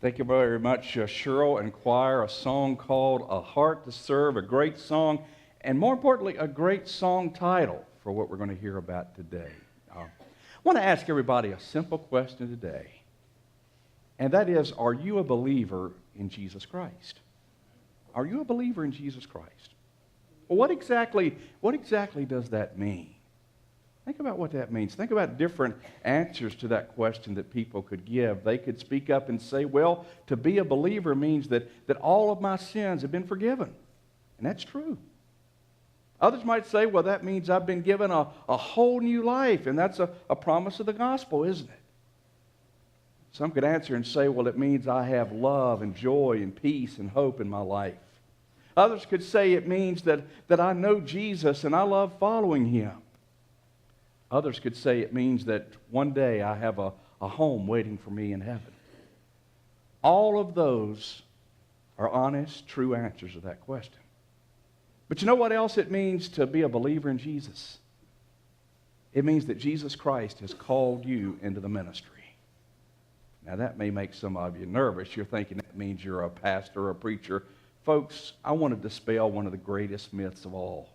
Thank you very much, Cheryl and choir. A song called A Heart to Serve, a great song, and more importantly, a great song title for what we're going to hear about today. I want to ask everybody a simple question today, and that is, are you a believer in Jesus Christ? Are you a believer in Jesus Christ? Well, what exactly does that mean? Think about what that means. Think about different answers to that question that people could give. They could speak up and say, well, to be a believer means that all of my sins have been forgiven. And that's true. Others might say, well, that means I've been given a whole new life, and that's a promise of the gospel, isn't it? Some could answer and say, well, it means I have love and joy and peace and hope in my life. Others could say it means that I know Jesus and I love following him. Others could say it means that one day I have a home waiting for me in heaven. All of those are honest, true answers to that question. But you know what else it means to be a believer in Jesus? It means that Jesus Christ has called you into the ministry. Now that may make some of you nervous. You're thinking that means you're a pastor or a preacher. Folks, I want to dispel one of the greatest myths of all.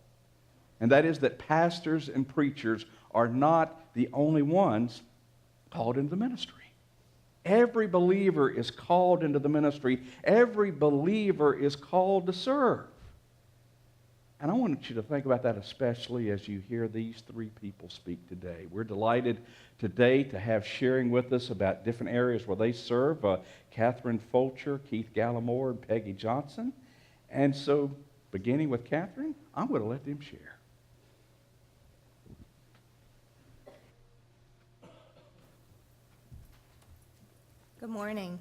And that is that pastors and preachers are not the only ones called into the ministry. Every believer is called into the ministry. Every believer is called to serve. And I want you to think about that especially as you hear these three people speak today. We're delighted today to have sharing with us about different areas where they serve. Catherine Fulcher, Keith Gallimore, and Peggy Johnson. And so, beginning with Catherine, I'm going to let them share. Good morning.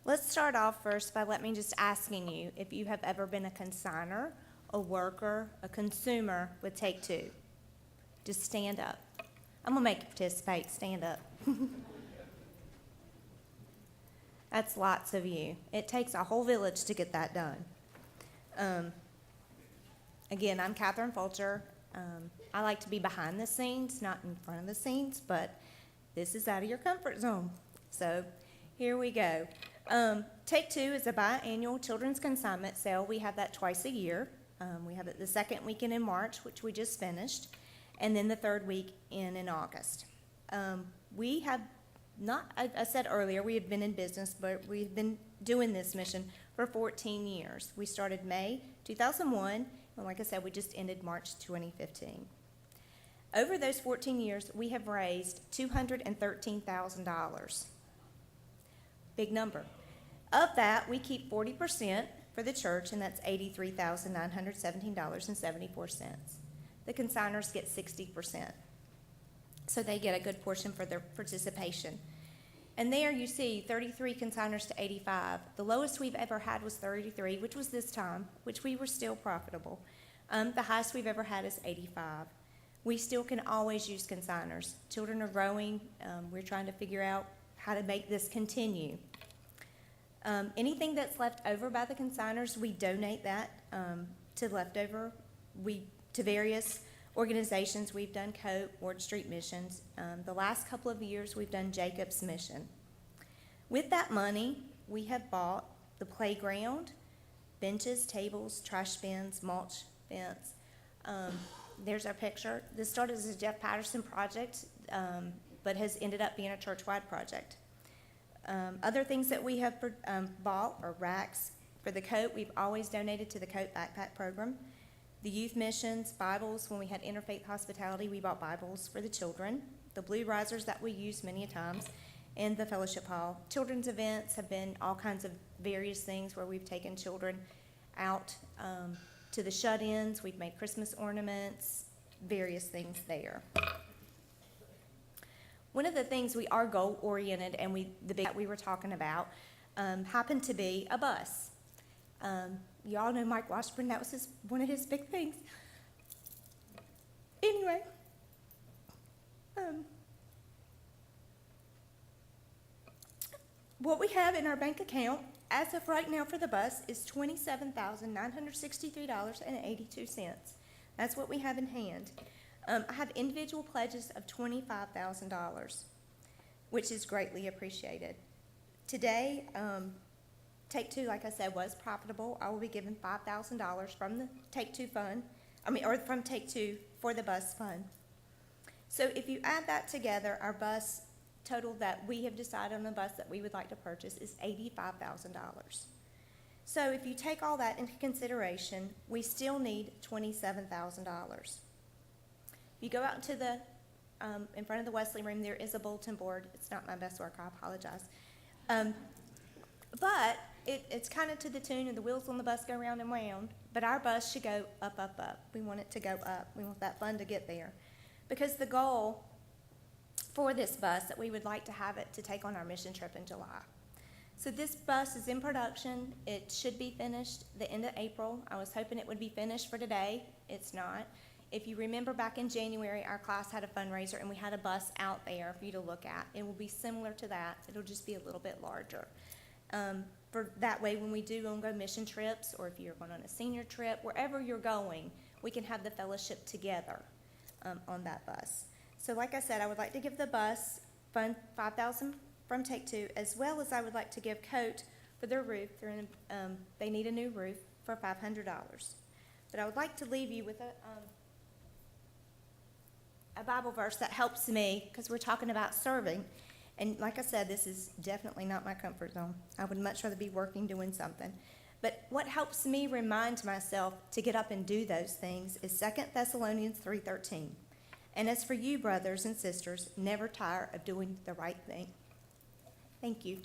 Let's start off first by let me just asking you if you have ever been a consigner, a worker, a consumer with Take Two. Just stand up. I'm going to make you participate. Stand up. That's lots of you. It takes a whole village to get that done. Again, I'm Catherine Fulcher. I like to be behind the scenes, not in front of the scenes, but this is out of your comfort zone. So here we go. Take Two is a biannual children's consignment sale. We have that twice a year. We have it the second weekend in March, which we just finished, and then the third week in August. We have not, I said earlier, we have been in business, but we've been doing this mission for 14 years. We started May 2001, and like I said, we just ended March 2015. Over those 14 years, we have raised $213,000. Big number. Of that, we keep 40% for the church, and that's $83,917.74. The consigners get 60%. So they get a good portion for their participation. And there you see 33 consigners to 85. The lowest we've ever had was 33, which was this time, which we were still profitable. The highest we've ever had is 85. We still can always use consigners. Children are growing. We're trying to figure out how to make this continue. Anything that's left over by the consigners, we donate that to leftover. To various organizations. We've done COPE, Ward Street Missions. The last couple of years, we've done Jacob's Mission. With that money, we have bought the playground, benches, tables, trash bins, mulch bins. There's our picture. This started as a Jeff Patterson project, but has ended up being a church-wide project. Other things that we have bought are racks. For the coat, we've always donated to the coat backpack program. The youth missions, Bibles. When we had interfaith hospitality, we bought Bibles for the children. The blue risers that we use many a times, and the fellowship hall. Children's events have been all kinds of various things where we've taken children out to the shut-ins. We've made Christmas ornaments, various things there. One of the things, we are goal-oriented, and the big that we were talking about happened to be a bus. You all know Mike Washburn. That was one of his big things. Anyway, what we have in our bank account as of right now for the bus is $27,963.82. That's what we have in hand. I have individual pledges of $25,000, which is greatly appreciated. Today, Take Two, like I said, was profitable. I will be given $5,000 from the Take Two fund, or from Take Two for the bus fund. So if you add that together, our bus total that we have decided on the bus that we would like to purchase is $85,000. So if you take all that into consideration, we still need $27,000. If you go out into the, in front of the Wesley room, there is a bulletin board. It's not my best work, I apologize. But it's kind of to the tune of the wheels on the bus go round and round, but our bus should go up, up, up. We want it to go up. We want that fund to get there. Because the goal for this bus that we would like to have it to take on our mission trip in July. So this bus is in production. It should be finished the end of April. I was hoping it would be finished for today. It's not. If you remember back in January, our class had a fundraiser and we had a bus out there for you to look at. It will be similar to that. It'll just be a little bit larger. For that way, when we do go mission trips, or if you're going on a senior trip, wherever you're going, we can have the fellowship together on that bus. So like I said, I would like to give the bus fund $5,000 from Take Two, as well as I would like to give Coat for their roof. They need a new roof for $500. But I would like to leave you with a Bible verse that helps me, because we're talking about serving. And like I said, this is definitely not my comfort zone. I would much rather be working, doing something. But what helps me remind myself to get up and do those things is 2 Thessalonians 3:13. And as for you, brothers and sisters, never tire of doing the right thing. Thank you.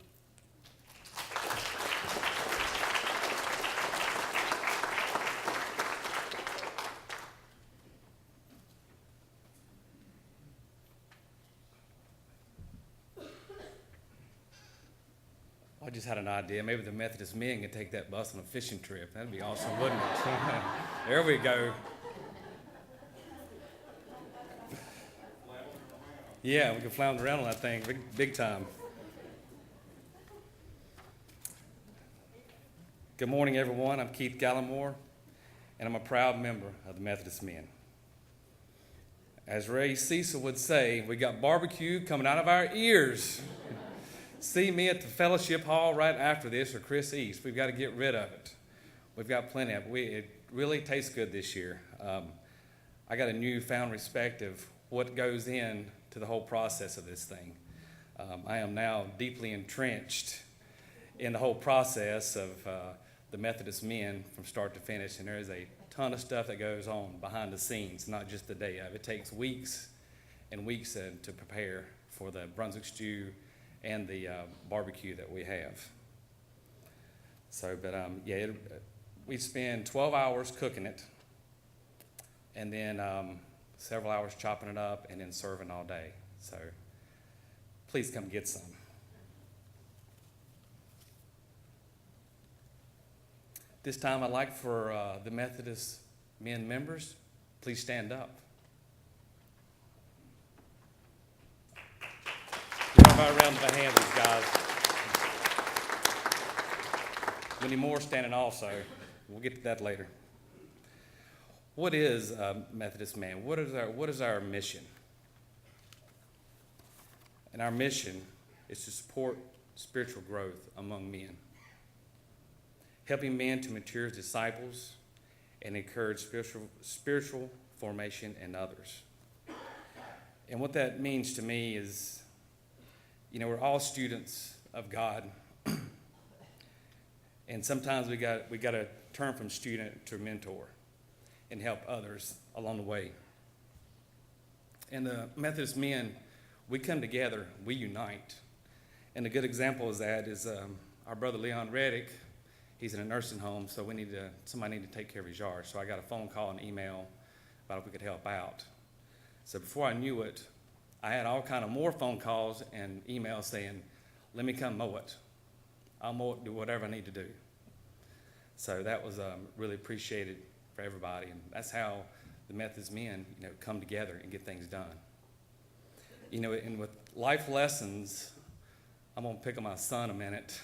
I just had an idea. Maybe the Methodist men could take that bus on a fishing trip. That'd be awesome, wouldn't it? There we go. Yeah, we could flounder around on that thing big time. Good morning, everyone. I'm Keith Gallimore, and I'm a proud member of the Methodist men. As Ray Cecil would say, we got barbecue coming out of our ears. See me at the fellowship hall right after this, or Chris East. We've got to get rid of it. We've got plenty of it. It really tastes good this year. I got a newfound respect of what goes in to the whole process of this thing. I am now deeply entrenched in the whole process of the Methodist men from start to finish, and there is a ton of stuff that goes on behind the scenes, not just the day of. It takes weeks and weeks to prepare for the Brunswick stew and the barbecue that we have. So, but we spend 12 hours cooking it, and then several hours chopping it up, and then serving all day. So, please come get some. This time, I'd like for the Methodist men members, please stand up. Give everybody a round of applause, guys. We need more standing also. We'll get to that later. What is a Methodist man? What is our mission? And our mission is to support spiritual growth among men, helping men to mature as disciples and encourage spiritual formation in others. And what that means to me is, we're all students of God, and sometimes we got to turn from student to mentor and help others along the way. And the Methodist men, we come together, we unite. And a good example of that is our brother Leon Reddick. He's in a nursing home, so somebody need to take care of his yard. So I got a phone call and email about if we could help out. So before I knew it, I had all kind of more phone calls and emails saying, let me come mow it. I'll mow it, do whatever I need to do. So that was really appreciated for everybody. And that's how the Methodist men, come together and get things done. And with life lessons, I'm going to pick on my son a minute.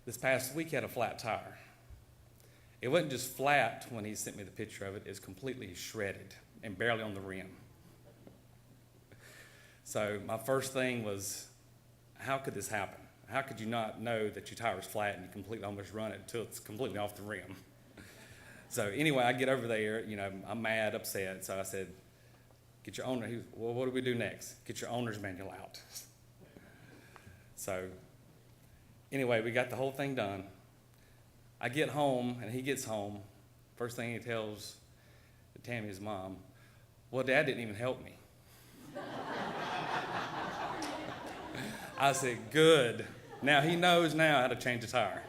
This past week, he had a flat tire. It wasn't just flat when he sent me the picture of it. It was completely shredded and barely on the rim. So my first thing was, how could this happen? how could you not know that your tire's flat and you completely almost run it until it's completely off the rim? So anyway, I get over there, I'm mad, upset. So I said, get your owner. Well, what do we do next? Get your owner's manual out. So anyway, we got the whole thing done. I get home, and he gets home. First thing he tells Tammy, his mom, well, Dad didn't even help me. I said, good. Now he knows now how to change a tire.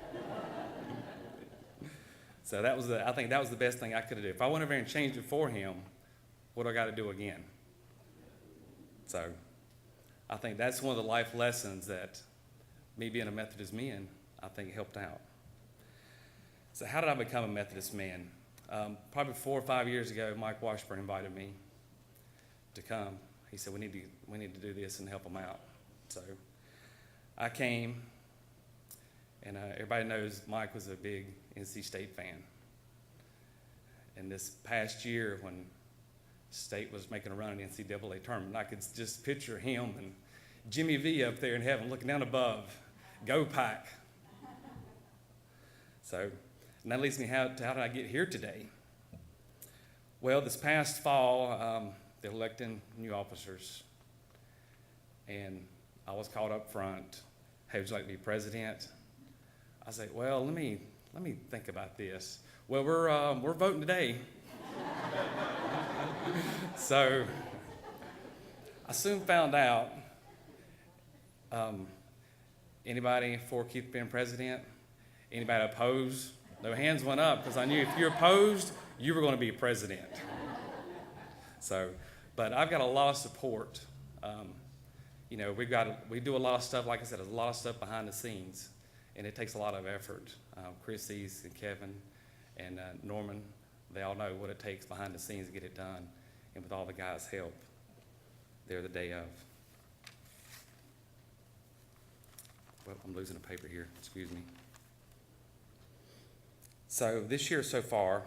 So I think that was the best thing I could have done. If I went over there and changed it for him, what do I got to do again? So I think that's one of the life lessons that me being a Methodist man, I think helped out. So how did I become a Methodist man? Probably 4 or 5 years ago, Mike Washburn invited me to come. He said, we need to do this and help him out. So I came, and everybody knows Mike was a big NC State fan. And this past year, when State was making a run in the NCAA tournament, I could just picture him and Jimmy V up there in heaven looking down above. Go Pack. So, and that leads me how did I get here today? Well, this past fall, they're electing new officers. And I was called up front. Hey, would you like to be president? I said, well, let me think about this. Well, we're voting today. So I soon found out, anybody for Keith being president? Anybody opposed? No hands went up, because I knew if you're opposed, you were going to be president. So, but I've got a lot of support. We do a lot of stuff, like I said, there's a lot of stuff behind the scenes, and it takes a lot of effort. Chrissy's and Kevin and Norman, they all know what it takes behind the scenes to get it done, and with all the guys' help, they're the day of. Well, I'm losing a paper here, excuse me. So this year so far,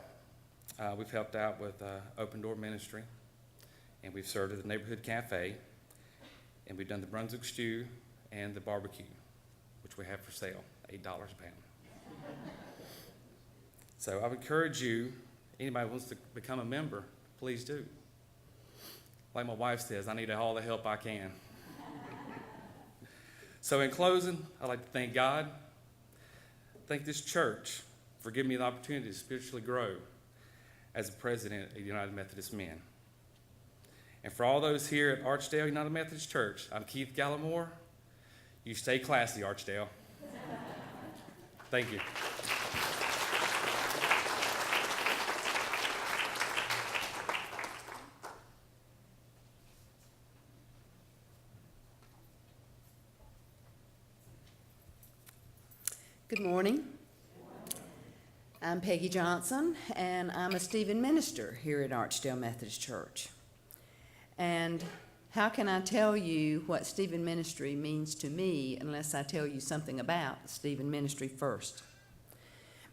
we've helped out with Open Door Ministry, and we've served at the Neighborhood Cafe, and we've done the Brunswick Stew and the barbecue, which we have for sale, $8 a pound. So I would encourage you, anybody who wants to become a member, please do. Like my wife says, I need all the help I can. So in closing, I'd like to thank God, thank this church for giving me the opportunity to spiritually grow as a president of the United Methodist Men. And for all those here at Archdale United Methodist Church, I'm Keith Gallimore. You stay classy, Archdale. Thank you. Good morning. I'm Peggy Johnson, and I'm a Stephen minister here at Archdale Methodist Church. And how can I tell you what Stephen ministry means to me unless I tell you something about the Stephen ministry first?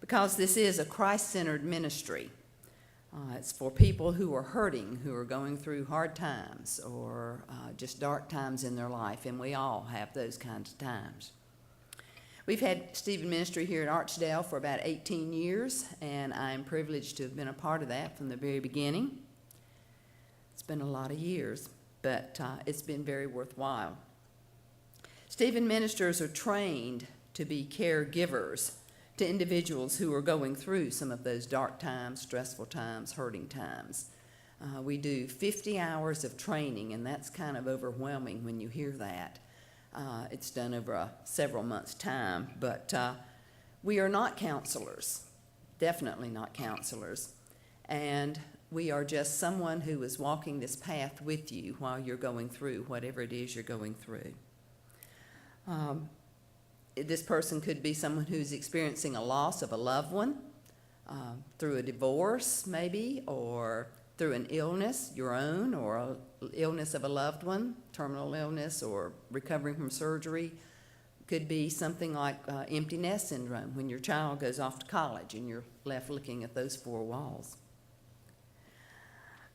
Because this is a Christ-centered ministry. It's for people who are hurting, who are going through hard times or just dark times in their life, and we all have those kinds of times. We've had Stephen ministry here at Archdale for about 18 years, and I'm privileged to have been a part of that from the very beginning. It's been a lot of years, but it's been very worthwhile. Stephen ministers are trained to be caregivers to individuals who are going through some of those dark times, stressful times, hurting times. We do 50 hours of training, and that's kind of overwhelming when you hear that. It's done over several months' time, but we are not counselors, definitely not counselors, and we are just someone who is walking this path with you while you're going through whatever it is you're going through. This person could be someone who's experiencing a loss of a loved one, through a divorce maybe, or through an illness, your own, or an illness of a loved one, terminal illness, or recovering from surgery. Could be something like empty nest syndrome, when your child goes off to college and you're left looking at those four walls.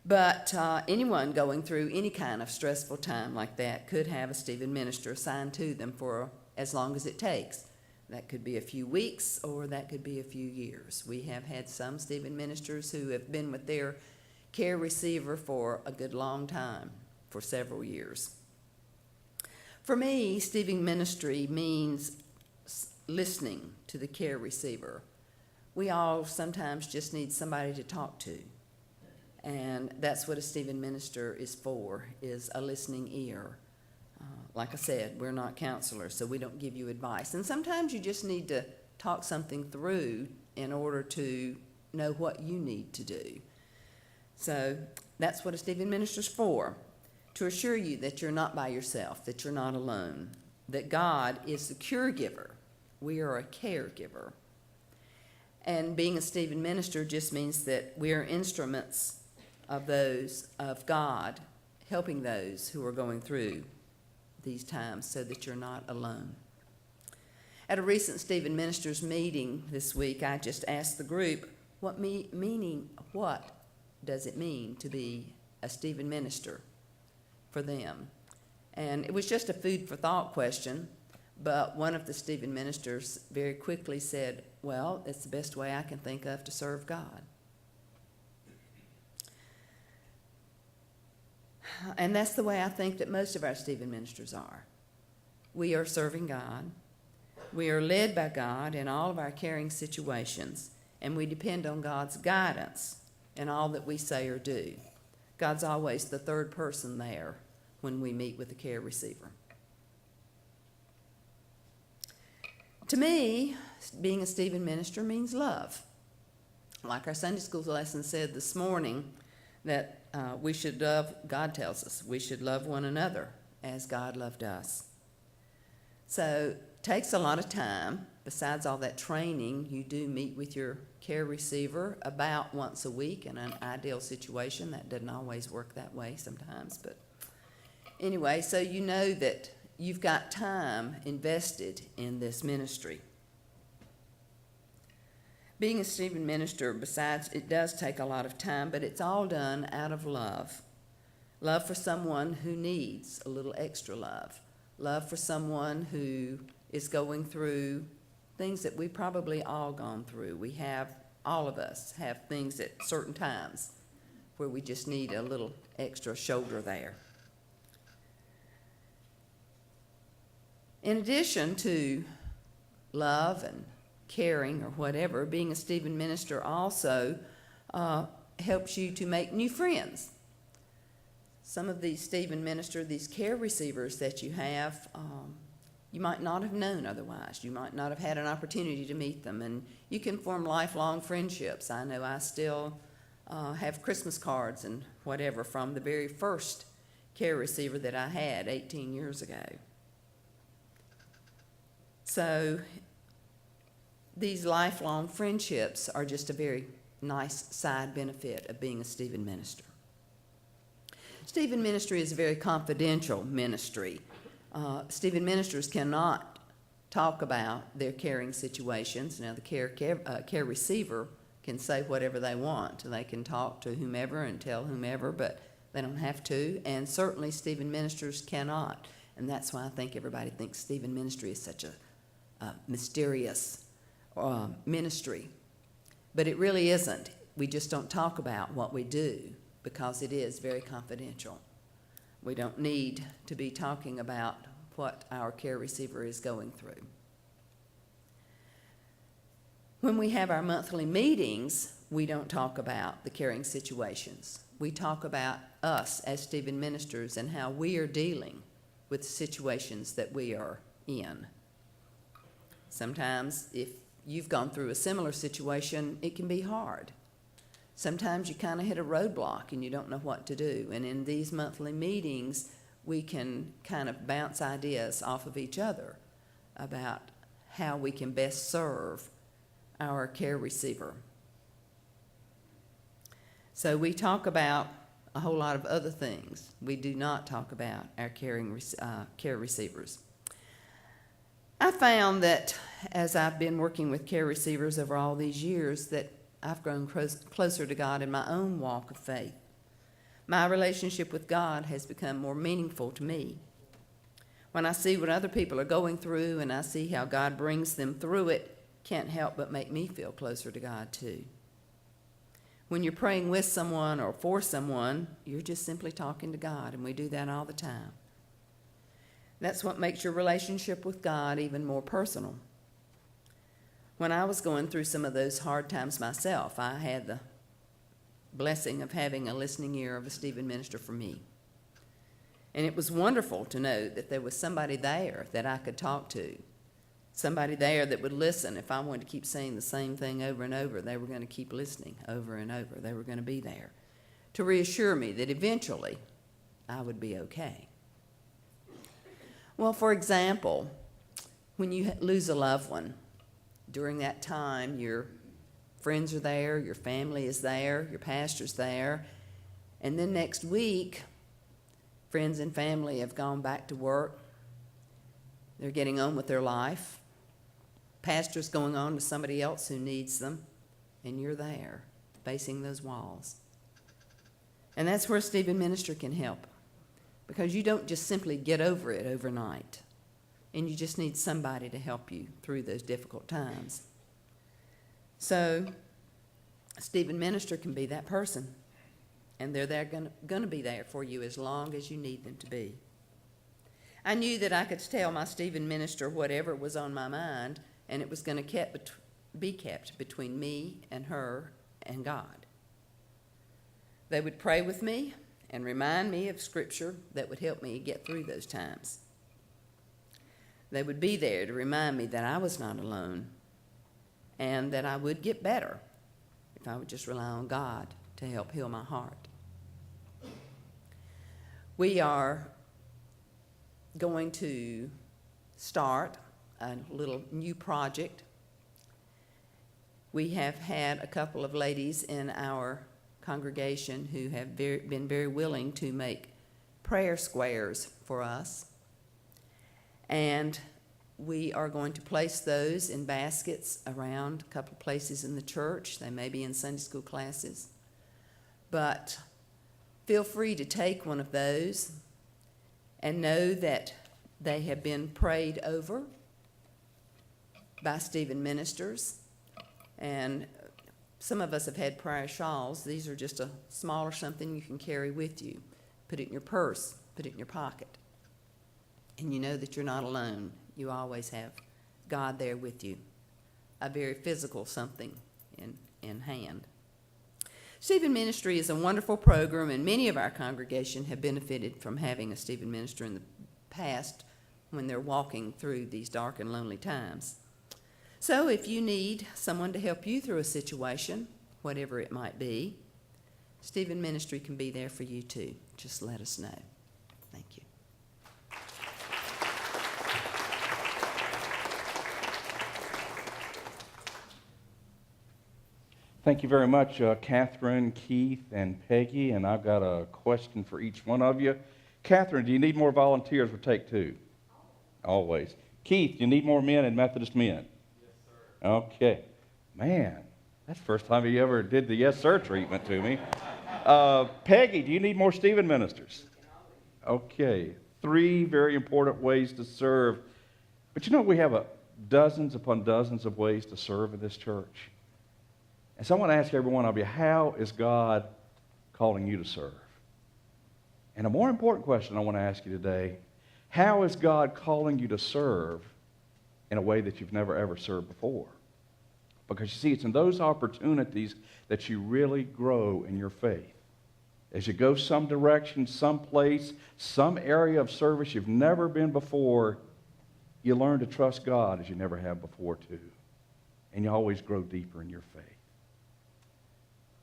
But anyone going through any kind of stressful time like that could have a Stephen minister assigned to them for as long as it takes. That could be a few weeks or that could be a few years. We have had some Stephen ministers who have been with their care receiver for a good long time, for several years. For me, Stephen ministry means listening to the care receiver. We all sometimes just need somebody to talk to. And that's what a Stephen minister is for, is a listening ear. Like I said, we're not counselors, so we don't give you advice. And sometimes you just need to talk something through in order to know what you need to do. So that's what a Stephen minister's for, to assure you that you're not by yourself, that you're not alone, that God is the cure giver. We are a caregiver. And being a Stephen minister just means that we are instruments of those of God, helping those who are going through these times so that you're not alone. At a recent Stephen ministers meeting this week, I just asked the group, what does it mean to be a Stephen minister for them? And it was just a food for thought question, but one of the Stephen ministers very quickly said, well, it's the best way I can think of to serve God. And that's the way I think that most of our Stephen ministers are. We are serving God. We are led by God in all of our caring situations, and we depend on God's guidance in all that we say or do. God's always the third person there when we meet with the care receiver. To me, being a Stephen minister means love. Like our Sunday school lesson said this morning, that we should love, God tells us, we should love one another as God loved us. So it takes a lot of time. Besides all that training, you do meet with your care receiver about once a week in an ideal situation. That doesn't always work that way sometimes. But anyway, so you know that you've got time invested in this ministry. Being a Stephen minister, besides, it does take a lot of time, but it's all done out of love. Love for someone who needs a little extra love. Love for someone who is going through things that we've probably all gone through. All of us have things at certain times where we just need a little extra shoulder there. In addition to love and caring or whatever, being a Stephen minister also helps you to make new friends. Some of these Stephen minister, these care receivers that you have, you might not have known otherwise. You might not have had an opportunity to meet them, and you can form lifelong friendships. I know I still have Christmas cards and whatever from the very first care receiver that I had 18 years ago. So these lifelong friendships are just a very nice side benefit of being a Stephen minister. Stephen ministry is a very confidential ministry. Stephen ministers cannot talk about their caring situations. Now, the care receiver can say whatever they want. They can talk to whomever and tell whomever, but they don't have to. And certainly Stephen ministers cannot. And that's why I think everybody thinks Stephen ministry is such a mysterious ministry. But it really isn't. We just don't talk about what we do because it is very confidential. We don't need to be talking about what our care receiver is going through. When we have our monthly meetings, we don't talk about the caring situations. We talk about us as Stephen ministers and how we are dealing with the situations that we are in. Sometimes if you've gone through a similar situation, it can be hard. Sometimes you kind of hit a roadblock and you don't know what to do. And in these monthly meetings, we can kind of bounce ideas off of each other about how we can best serve our care receiver. So we talk about a whole lot of other things. We do not talk about our care receivers. I found that as I've been working with care receivers over all these years that I've grown closer to God in my own walk of faith. My relationship with God has become more meaningful to me. When I see what other people are going through and I see how God brings them through it, can't help but make me feel closer to God too. When you're praying with someone or for someone, you're just simply talking to God, and we do that all the time. That's what makes your relationship with God even more personal. When I was going through some of those hard times myself, I had the blessing of having a listening ear of a Stephen minister for me. And it was wonderful to know that there was somebody there that I could talk to, somebody there that would listen. If I wanted to keep saying the same thing over and over, they were going to keep listening over and over. They were going to be there to reassure me that eventually I would be okay. Well, for example, when you lose a loved one, during that time, your friends are there, your family is there, your pastor's there, and then next week, friends and family have gone back to work. They're getting on with their life. Pastor's going on to somebody else who needs them, and you're there, facing those walls. And that's where Stephen Minister can help, because you don't just simply get over it overnight, and you just need somebody to help you through those difficult times. So Stephen Minister can be that person, and they're going to be there for you as long as you need them to be. I knew that I could tell my Stephen Minister whatever was on my mind, and it was going to be kept between me and her and God. They would pray with me and remind me of Scripture that would help me get through those times. They would be there to remind me that I was not alone and that I would get better if I would just rely on God to help heal my heart. We are going to start a little new project. We have had a couple of ladies in our congregation who have been very willing to make prayer squares for us. And we are going to place those in baskets around a couple of places in the church. They may be in Sunday school classes. But feel free to take one of those and know that they have been prayed over by Stephen ministers. And some of us have had prayer shawls. These are just a smaller something you can carry with you. Put it in your purse, put it in your pocket. And you know that you're not alone. You always have God there with you. A very physical something in hand. Stephen Ministry is a wonderful program, and many of our congregation have benefited from having a Stephen minister in the past when they're walking through these dark and lonely times. So if you need someone to help you through a situation, whatever it might be, Stephen Ministry can be there for you too. Just let us know. Thank you. Thank you very much, Catherine, Keith, and Peggy. And I've got a question for each one of you. Catherine, do you need more volunteers for Take Two? Always. Keith, do you need more men in Methodist men? Yes, sir. Okay. Man, that's the first time you ever did the yes, sir treatment to me. Peggy, do you need more Stephen ministers? Okay. 3 very important ways to serve. But you know, we have dozens upon dozens of ways to serve in this church. And so I want to ask every one of you, how is God calling you to serve? And a more important question I want to ask you today, how is God calling you to serve in a way that you've never ever served before? Because you see, it's in those opportunities that you really grow in your faith. As you go some direction, some place, some area of service you've never been before, you learn to trust God as you never have before too. And you always grow deeper in your faith.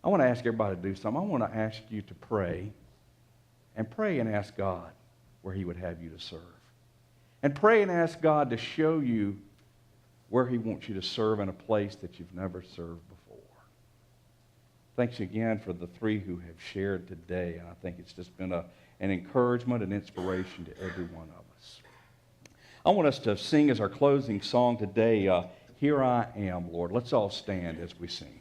I want to ask everybody to do something. I want to ask you to pray and ask God where he would have you to serve. And pray and ask God to show you where he wants you to serve in a place that you've never served before. Thanks again for the 3 who have shared today. And I think it's just been an encouragement and inspiration to every one of us. I want us to sing as our closing song today, Here I Am, Lord. Let's all stand as we sing.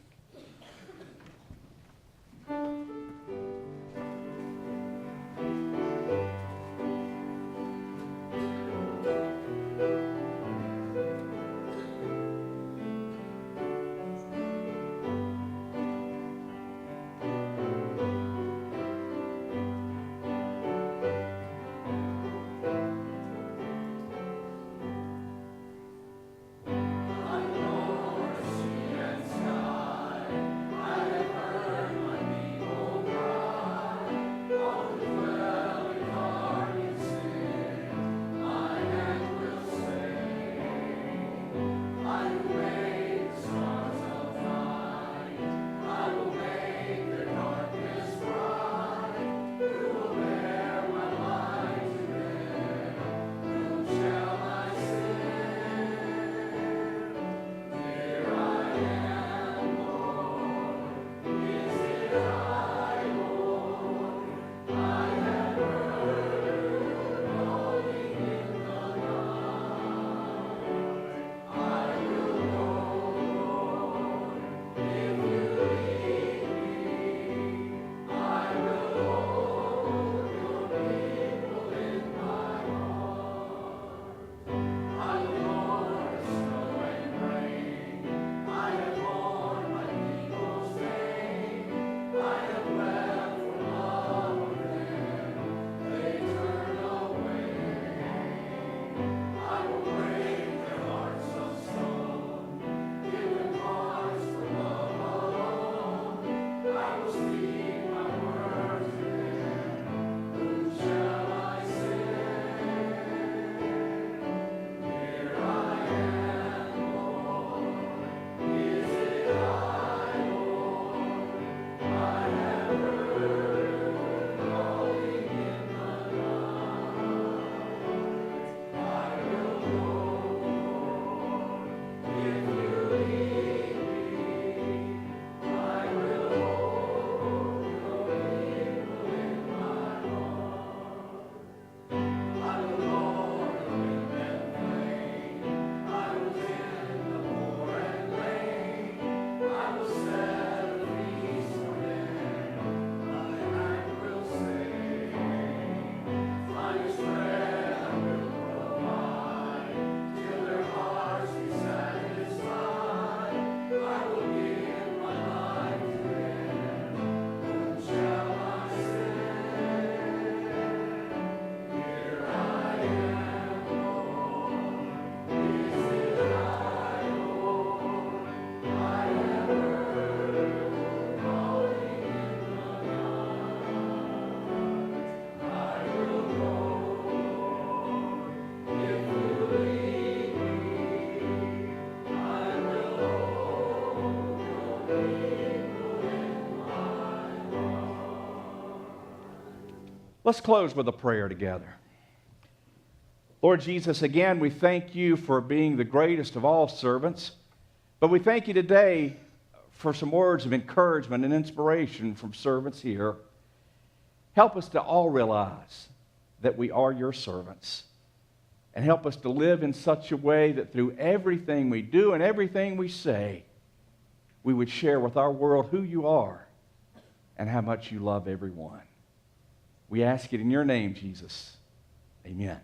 Let's close with a prayer together. Lord Jesus, again, we thank you for being the greatest of all servants, but we thank you today for some words of encouragement and inspiration from servants here. Help us to all realize that we are your servants, and help us to live in such a way that through everything we do and everything we say, we would share with our world who you are and how much you love everyone. We ask it in your name, Jesus. Amen.